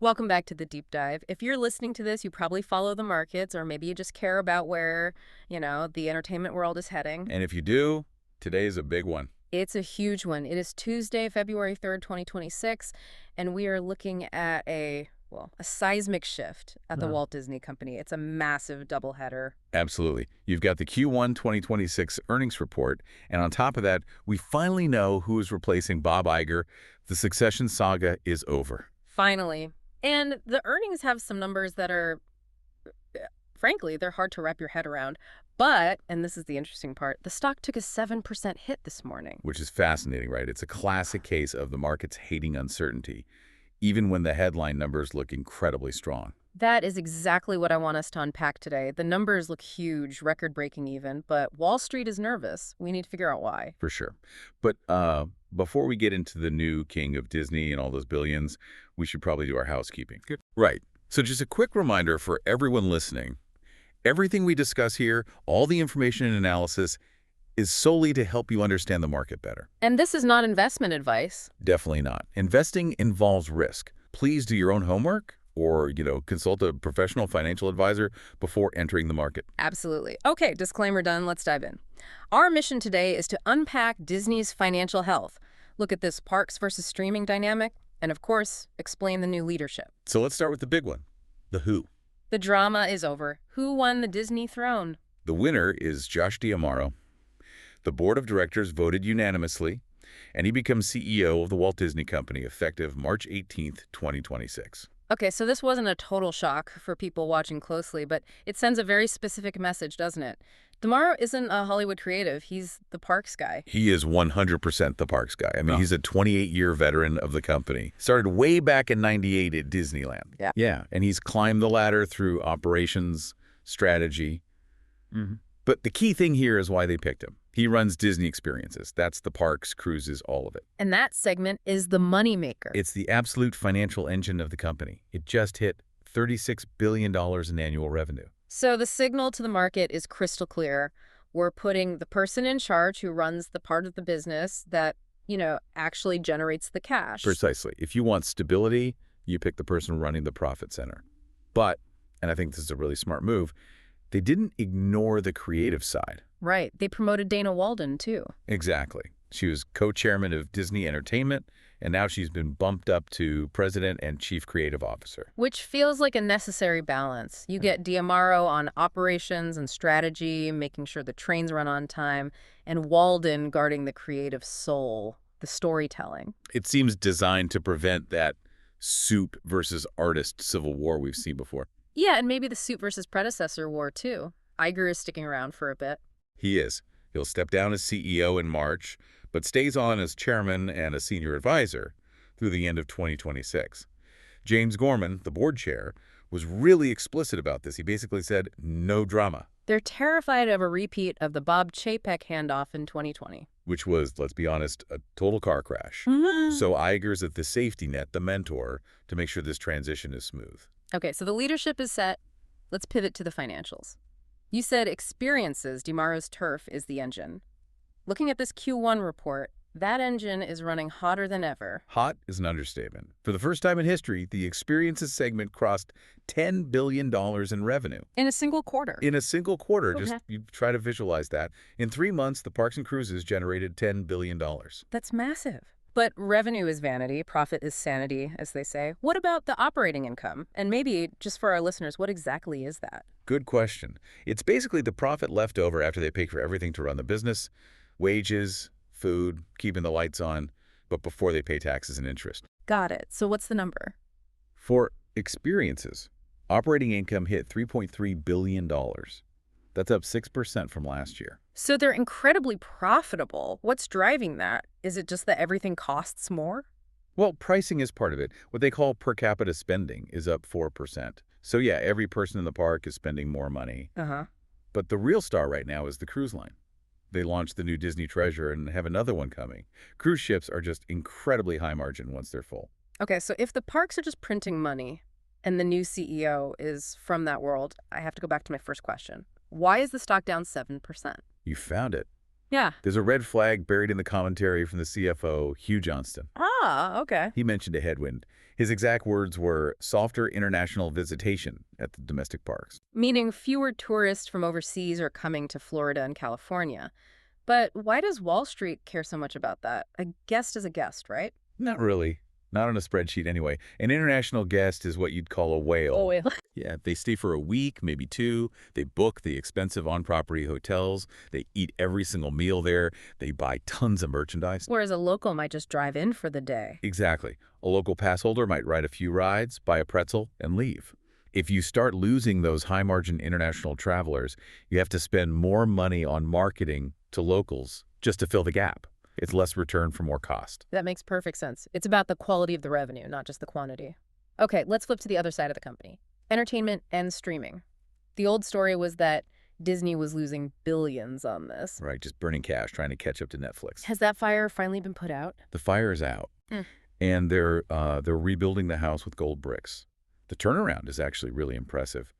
Welcome back to the deep dive. If you're listening to this, you probably follow the markets, or maybe you just care about where, the entertainment world is heading. And if you do, today is a big one. It's a huge one. It is Tuesday, February 3rd, 2026, and we are looking at a seismic shift at the Walt Disney Company. It's a massive doubleheader. Absolutely. You've got the Q1 2026 earnings report, and on top of that, we finally know who is replacing Bob Iger. The succession saga is over. Finally. And the earnings have some numbers that are, frankly, they're hard to wrap your head around. But, and this is the interesting part, the stock took a 7% hit this morning. Which is fascinating, right? It's a classic case of the markets hating uncertainty, even when the headline numbers look incredibly strong. That is exactly what I want us to unpack today. The numbers look huge, record-breaking even, but Wall Street is nervous. We need to figure out why. For sure. But before we get into the new king of Disney and all those billions, we should probably do our housekeeping. Good. Right. So just a quick reminder for everyone listening. Everything we discuss here, all the information and analysis, is solely to help you understand the market better. And this is not investment advice. Definitely not. Investing involves risk. Please do your own homework or, consult a professional financial advisor before entering the market. Absolutely. Okay, disclaimer done. Let's dive in. Our mission today is to unpack Disney's financial health, look at this parks versus streaming dynamic, and of course, explain the new leadership. So let's start with the big one, the who. The drama is over. Who won the Disney throne? The winner is Josh D'Amaro. The board of directors voted unanimously, and he becomes CEO of the Walt Disney Company effective March 18th, 2026. Okay, so this wasn't a total shock for people watching closely, but it sends a very specific message, doesn't it? D'Amaro isn't a Hollywood creative. He's the parks guy. He is 100% the parks guy. I mean, he's a 28-year veteran of the company. Started way back in '98 at Disneyland. Yeah, and he's climbed the ladder through operations, strategy. But the key thing here is why they picked him. He runs Disney Experiences. That's the parks, cruises, all of it. And that segment is the moneymaker. It's the absolute financial engine of the company. It just hit $36 billion in annual revenue. So the signal to the market is crystal clear. We're putting the person in charge who runs the part of the business that, actually generates the cash. Precisely. If you want stability, you pick the person running the profit center. But, and I think this is a really smart move, they didn't ignore the creative side. Right. They promoted Dana Walden, too. Exactly. She was co-chairman of Disney Entertainment, and now she's been bumped up to president and chief creative officer. Which feels like a necessary balance. You get D'Amaro on operations and strategy, making sure the trains run on time, and Walden guarding the creative soul, the storytelling. It seems designed to prevent that soup versus artist civil war we've seen before. Yeah, and maybe the suit versus predecessor war, too. Iger is sticking around for a bit. He is. He'll step down as CEO in March, but stays on as chairman and a senior advisor through the end of 2026. James Gorman, the board chair, was really explicit about this. He basically said, no drama. They're terrified of a repeat of the Bob Chapek handoff in 2020. Which was, let's be honest, a total car crash. So Iger's at the safety net, the mentor, to make sure this transition is smooth. Okay, so the leadership is set. Let's pivot to the financials. You said Experiences, D'Amaro's turf, is the engine. Looking at this Q1 report, that engine is running hotter than ever. Hot is an understatement. For the first time in history, the Experiences segment crossed $10 billion in revenue. In a single quarter. In a single quarter. Okay. Just you try to visualize that. In 3 months, the parks and cruises generated $10 billion. That's massive. But revenue is vanity, profit is sanity, as they say. What about the operating income? And maybe, just for our listeners, what exactly is that? Good question. It's basically the profit left over after they pay for everything to run the business, wages, food, keeping the lights on, but before they pay taxes and interest. Got it. So what's the number? For Experiences, operating income hit $3.3 billion. That's up 6% from last year. So they're incredibly profitable. What's driving that? Is it just that everything costs more? Well, pricing is part of it. What they call per capita spending is up 4%. So yeah, every person in the park is spending more money. But the real star right now is the cruise line. They launched the new Disney Treasure and have another one coming. Cruise ships are just incredibly high margin once they're full. Okay, so if the parks are just printing money and the new CEO is from that world, I have to go back to my first question. Why is the stock down 7%? You found it. Yeah. There's a red flag buried in the commentary from the CFO, Hugh Johnston. Ah, okay. He mentioned a headwind. His exact words were softer international visitation at the domestic parks. Meaning fewer tourists from overseas are coming to Florida and California. But why does Wall Street care so much about that? A guest is a guest, right? Not really. Not on a spreadsheet anyway. An international guest is what you'd call a whale. Oh, wait. Yeah, they stay for a week, maybe two. They book the expensive on-property hotels. They eat every single meal there. They buy tons of merchandise. Whereas a local might just drive in for the day. Exactly. A local pass holder might ride a few rides, buy a pretzel, and leave. If you start losing those high-margin international travelers, you have to spend more money on marketing to locals just to fill the gap. It's less return for more cost. That makes perfect sense. It's about the quality of the revenue, not just the quantity. Okay, let's flip to the other side of the company. Entertainment and streaming. The old story was that Disney was losing billions on this. Right, just burning cash, trying to catch up to Netflix. Has that fire finally been put out? The fire is out, and they're rebuilding the house with gold bricks. The turnaround is actually really impressive.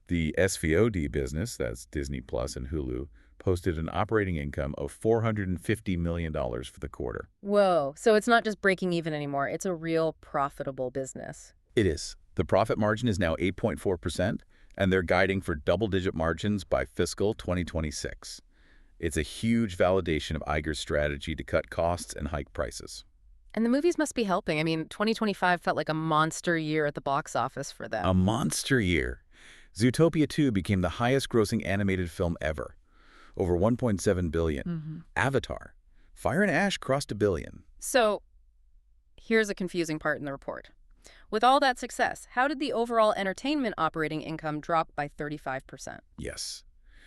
The SVOD business, that's Disney Plus and Hulu, posted an operating income of $450 million for the quarter. Whoa, so it's not just breaking even anymore. It's a real profitable business. It is. The profit margin is now 8.4%, and they're guiding for double-digit margins by fiscal 2026. It's a huge validation of Iger's strategy to cut costs and hike prices. And the movies must be helping. I mean, 2025 felt like a monster year at the box office for them. A monster year. Zootopia 2 became the highest-grossing animated film ever, over $1.7 billion. Avatar, Fire and Ash crossed $1 billion. So, here's a confusing part in the report. With all that success, how did the overall entertainment operating income drop by 35%? Yes,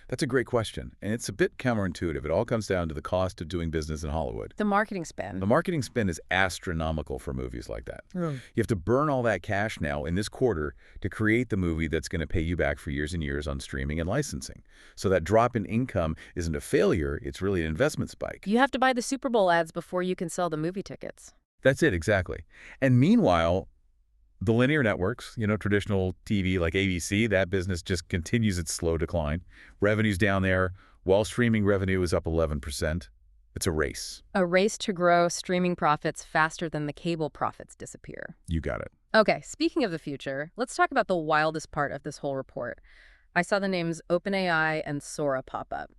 that's a great question, and it's a bit counterintuitive. It all comes down to the cost of doing business in Hollywood. The marketing spend. The marketing spend is astronomical for movies like that. You have to burn all that cash now in this quarter to create the movie that's going to pay you back for years and years on streaming and licensing. So that drop in income isn't a failure, it's really an investment spike. You have to buy the Super Bowl ads before you can sell the movie tickets. That's it, exactly. And meanwhile, the linear networks, traditional TV like ABC, that business just continues its slow decline. Revenue's down there, while streaming revenue is up 11%. It's a race. A race to grow streaming profits faster than the cable profits disappear. You got it. Okay, speaking of the future, let's talk about the wildest part of this whole report. I saw the names OpenAI and Sora pop up.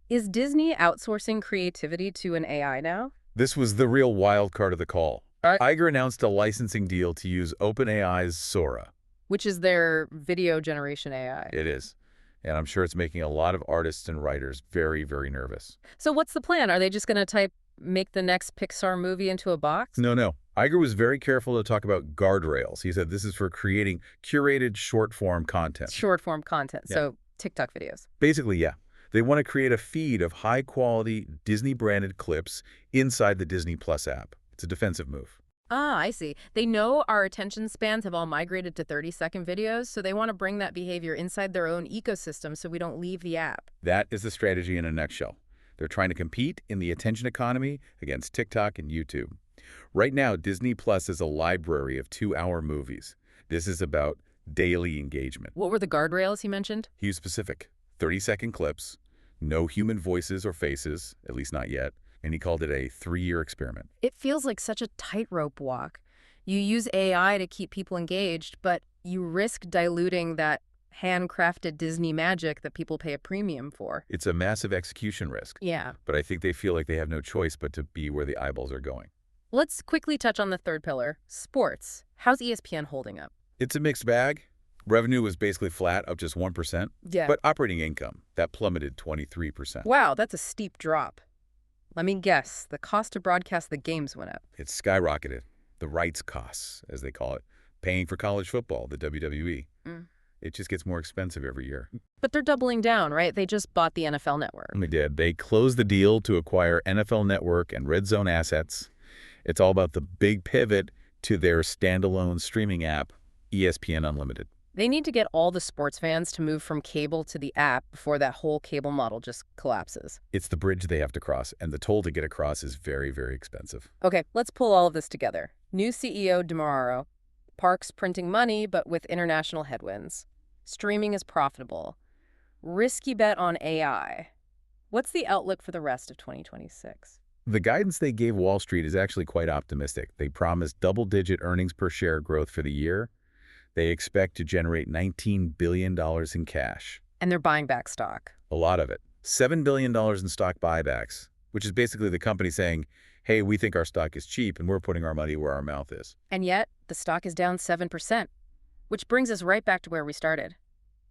Is Disney outsourcing creativity to an AI now? This was the real wild card of the call. Iger announced a licensing deal to use OpenAI's Sora. Which is their video generation AI. It is. And I'm sure it's making a lot of artists and writers very, very nervous. So what's the plan? Are they just going to make the next Pixar movie into a box? No. Iger was very careful to talk about guardrails. He said this is for creating curated short-form content. Short-form content, Yeah. So TikTok videos. Basically, yeah. They want to create a feed of high-quality Disney-branded clips inside the Disney Plus app. It's a defensive move. Ah, I see. They know our attention spans have all migrated to 30-second videos, so they want to bring that behavior inside their own ecosystem so we don't leave the app. That is the strategy in a nutshell. They're trying to compete in the attention economy against TikTok and YouTube. Right now, Disney Plus is a library of 2-hour movies. This is about daily engagement. What were the guardrails he mentioned? He was specific. 30-second clips, no human voices or faces, at least not yet, and he called it a 3-year experiment. It feels like such a tightrope walk. You use AI to keep people engaged, but you risk diluting that handcrafted Disney magic that people pay a premium for. It's a massive execution risk. Yeah. But I think they feel like they have no choice but to be where the eyeballs are going. Let's quickly touch on the third pillar, sports. How's ESPN holding up? It's a mixed bag. Revenue was basically flat, up just 1%. Yeah. But operating income, that plummeted 23%. Wow, that's a steep drop. Let me guess, the cost to broadcast the games went up. It's skyrocketed. The rights costs, as they call it. Paying for college football, the WWE. It just gets more expensive every year. But they're doubling down, right? They just bought the NFL Network. They did. They closed the deal to acquire NFL Network and Red Zone assets. It's all about the big pivot to their standalone streaming app, ESPN Unlimited. They need to get all the sports fans to move from cable to the app before that whole cable model just collapses. It's the bridge they have to cross, and the toll to get across is very, very expensive. Okay, let's pull all of this together. New CEO tomorrow. Parks printing money, but with international headwinds. Streaming is profitable. Risky bet on AI. What's the outlook for the rest of 2026? The guidance they gave Wall Street is actually quite optimistic. They promised double-digit earnings per share growth for the year. They expect to generate $19 billion in cash. And they're buying back stock. A lot of it. $7 billion in stock buybacks, which is basically the company saying, hey, we think our stock is cheap and we're putting our money where our mouth is. And yet, the stock is down 7%, which brings us right back to where we started.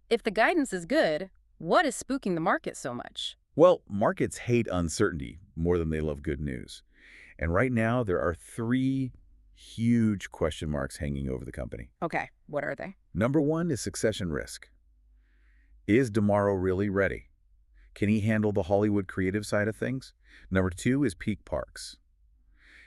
If the guidance is good, what is spooking the market so much? Well, markets hate uncertainty more than they love good news. And right now, there are 3 huge question marks hanging over the company. Okay, what are they? Number 1 is succession risk. Is DeMauro really ready? Can he handle the Hollywood creative side of things? Number 2 is peak parks.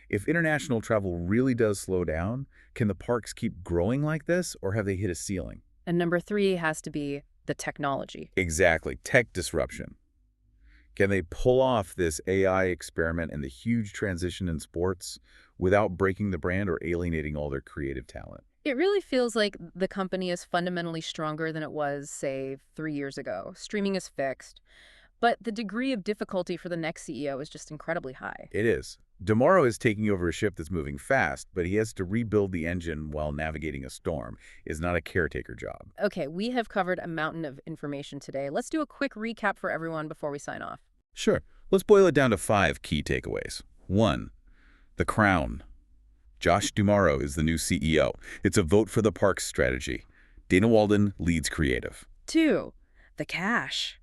If international travel really does slow down, can the parks keep growing like this, or have they hit a ceiling? And number 3 has to be the technology. Exactly, tech disruption. Can they pull off this AI experiment and the huge transition in sports without breaking the brand or alienating all their creative talent? It really feels like the company is fundamentally stronger than it was, say, 3 years ago. Streaming is fixed, but the degree of difficulty for the next CEO is just incredibly high. It is. DeMauro is taking over a ship that's moving fast, but he has to rebuild the engine while navigating a storm. It's not a caretaker job. Okay, we have covered a mountain of information today. Let's do a quick recap for everyone before we sign off. Sure. Let's boil it down to 5 key takeaways. 1. The crown. Josh DeMauro is the new CEO. It's a vote for the parks strategy. Dana Walden leads creative. 2. The cash.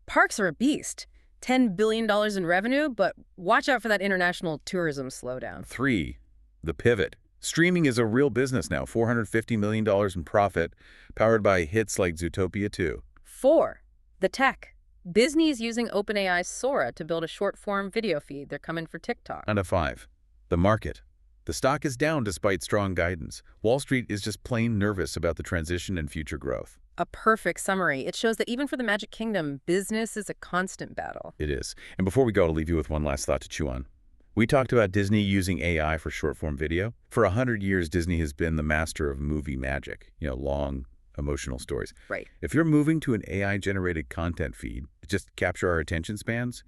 Parks are a beast. $10 billion in revenue, but watch out for that international tourism slowdown. 3. The pivot. Streaming is a real business now, $450 million in profit, powered by hits like Zootopia 2. 4. The tech. Disney is using OpenAI's Sora to build a short-form video feed. They're coming for TikTok. And a 5. The market. The stock is down despite strong guidance. Wall Street is just plain nervous about the transition and future growth. A perfect summary. It shows that even for the Magic Kingdom, business is a constant battle. It is. And before we go, I'll leave you with one last thought to chew on. We talked about Disney using AI for short-form video. For 100 years, Disney has been the master of movie magic, long, emotional stories. Right. If you're moving to an AI-generated content feed to just capture our attention spans,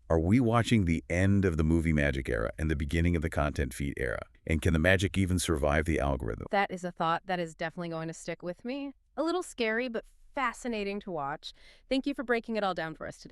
are we watching the end of the movie magic era and the beginning of the content feed era? And can the magic even survive the algorithm? That is a thought that is definitely going to stick with me. A little scary, but fascinating to watch. Thank you for breaking it all down for us today.